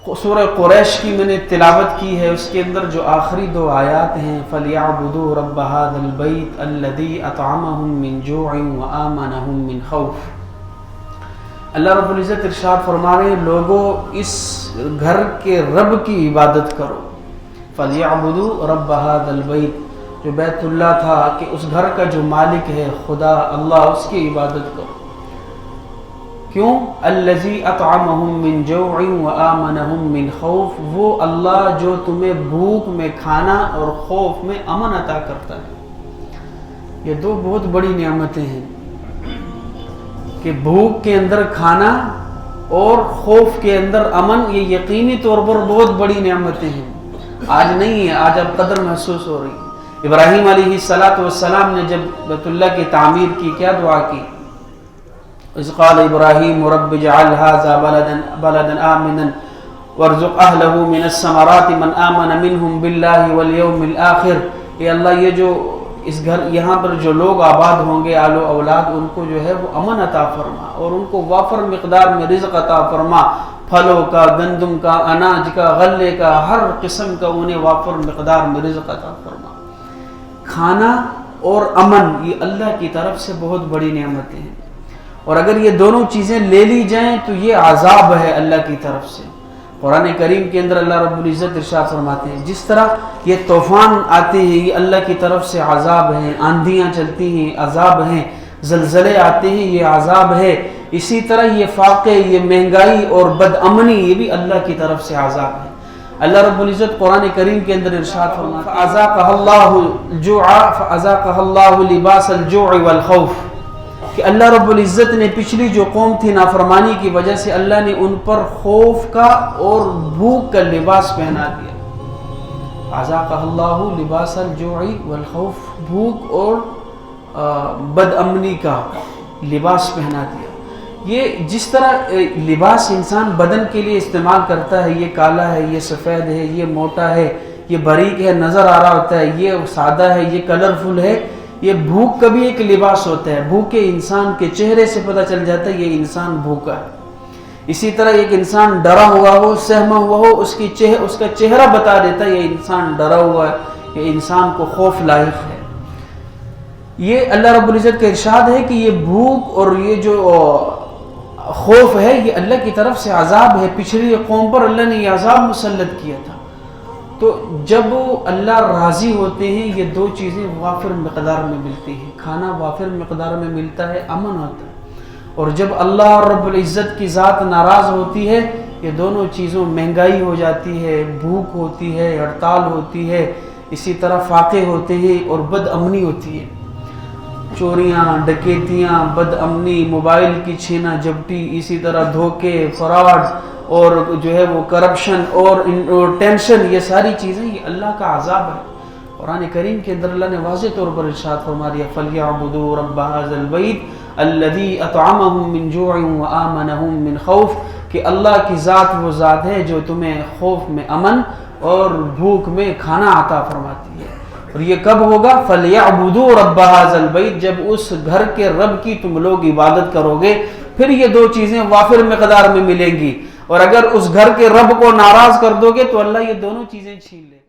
سورہ قریش کی میں نے تلاوت کی ہے، اس کے اندر جو آخری 2 آیات ہیں فَلْيَعْبُدُوا رَبَّ هَذَا الْبَيْتِ الَّذِي أَطْعَمَهُم مِّن جُوعٍ وَآمَنَهُم مِّن خَوْفٍ۔ اللہ رب العزت ارشاد فرما رہے ہیں لوگوں اس گھر کے رب کی عبادت کرو، فَلْيَعْبُدُوا رَبَّ هَذَا الْبَيْتِ، جو بیت اللہ تھا کہ اس گھر کا جو مالک ہے خدا اللہ، اس کی عبادت کرو۔ کیوں؟ الذی اطعمہم من جوع وآمنہم من خوف، وہ اللہ جو تمہیں بھوک میں کھانا اور خوف میں امن عطا کرتا ہے۔ یہ 2 بہت بڑی نعمتیں ہیں کہ بھوک کے اندر کھانا اور خوف کے اندر امن، یہ یقینی طور پر بہت بڑی نعمتیں ہیں۔ آج نہیں ہے، آج اب قدر محسوس ہو رہی ہے۔ ابراہیم علیہ السلام نے جب بیت اللہ کی تعمیر کی کیا دعا کی؟ اذ قال ابراہیم رب اجعل هذا بلدا آمنا وارزق اہلہ من الثمرات من آمن منہم باللہ والیوم الآخر، اے اللہ یہ جو اس گھر یہاں پر جو لوگ آباد ہوں گے آل و اولاد، ان کو جو ہے وہ امن عطا فرما اور ان کو وافر مقدار میں رزق عطا فرما، پھلوں کا، گندم کا، اناج کا، غلے کا، ہر قسم کا انہیں وافر مقدار میں رزق عطا فرما۔ کھانا اور امن یہ اللہ کی طرف سے بہت بڑی نعمتیں ہیں، اور اگر یہ دونوں چیزیں لے لی جائیں تو یہ عذاب ہے اللہ کی طرف سے۔ قرآن کریم کے اندر اللہ رب العزت ارشاد فرماتے ہیں جس طرح یہ طوفان آتے ہیں یہ اللہ کی طرف سے عذاب ہیں، آندھیاں چلتی ہیں عذاب ہیں، زلزلے آتے ہیں یہ عذاب ہے، اسی طرح یہ فاقے، یہ مہنگائی اور بد امنی یہ بھی اللہ کی طرف سے عذاب ہے۔ اللہ رب العزت قرآن کریم کے اندر ارشاد فرماتے ہیں فَأَذَاقَهَا اللَّهُ الْجُوعَ فَأَذَاقَهَا اللَّهُ لِبَاسَ الْجُوعِ وَالْخَوْفِ، کہ اللہ رب العزت نے پچھلی جو قوم تھی نافرمانی کی وجہ سے اللہ نے ان پر خوف کا اور بھوک کا لباس پہنا دیا۔ فَأَذَاقَهَا اللَّهُ لِبَاسَ الْجُوعِ وَالْخَوْفِ، بھوک اور بد امنی کا لباس پہنا دیا۔ یہ جس طرح لباس انسان بدن کے لیے استعمال کرتا ہے، یہ کالا ہے، یہ سفید ہے، یہ موٹا ہے، یہ باریک ہے، نظر آ رہا ہوتا ہے، یہ سادہ ہے، یہ کلرفل ہے، یہ بھوک کا بھی ایک لباس ہوتا ہے۔ بھوکے انسان کے چہرے سے پتہ چل جاتا ہے یہ انسان بھوکا ہے۔ اسی طرح ایک انسان ڈرا ہوا ہو، سہما ہوا ہو، اس کا چہرہ بتا دیتا ہے یہ انسان ڈرا ہوا ہے، یہ انسان کو خوف لاحق ہے۔ یہ اللہ رب العزت کا ارشاد ہے کہ یہ بھوک اور یہ جو خوف ہے یہ اللہ کی طرف سے عذاب ہے۔ پچھلی قوم پر اللہ نے یہ عذاب مسلط کیا تھا۔ تو جب اللہ راضی ہوتے ہیں یہ 2 چیزیں وافر مقدار میں ملتی ہیں، کھانا وافر مقدار میں ملتا ہے، امن ہوتا ہے، اور جب اللہ رب العزت کی ذات ناراض ہوتی ہے یہ دونوں چیزوں مہنگائی ہو جاتی ہے، بھوک ہوتی ہے، ہڑتال ہوتی ہے، اسی طرح فاقے ہوتے ہیں اور بد امنی ہوتی ہے، چوریاں، ڈکیتیاں، بد امنی، موبائل کی چھینا جھپٹی، اسی طرح دھوکے، فراڈ اور جو ہے وہ کرپشن اور ٹینشن، یہ ساری چیزیں یہ اللہ کا عذاب ہے۔ قرآن کریم کے اندر اللہ نے واضح طور پر ارشاد فرما دیا فَلْيَعْبُدُوا رَبَّ هَذَا الْبَيْتِ الَّذِي أَطْعَمَهُم مِّن جُوعٍ وَآمَنَهُم مِّن خَوْفٍ، کہ اللہ کی ذات وہ ذات ہے جو تمہیں خوف میں امن اور بھوک میں کھانا عطا فرماتی ہے۔ اور یہ کب ہوگا؟ فَلْيَعْبُدُوا رَبَّ هَذَا الْبَيْتِ، جب اس گھر کے رب کی تم لوگ عبادت کرو گے پھر یہ 2 چیزیں وافر مقدار میں ملیں گی، اور اگر اس گھر کے رب کو ناراض کر دو گے تو اللہ یہ دونوں چیزیں چھین لے گا۔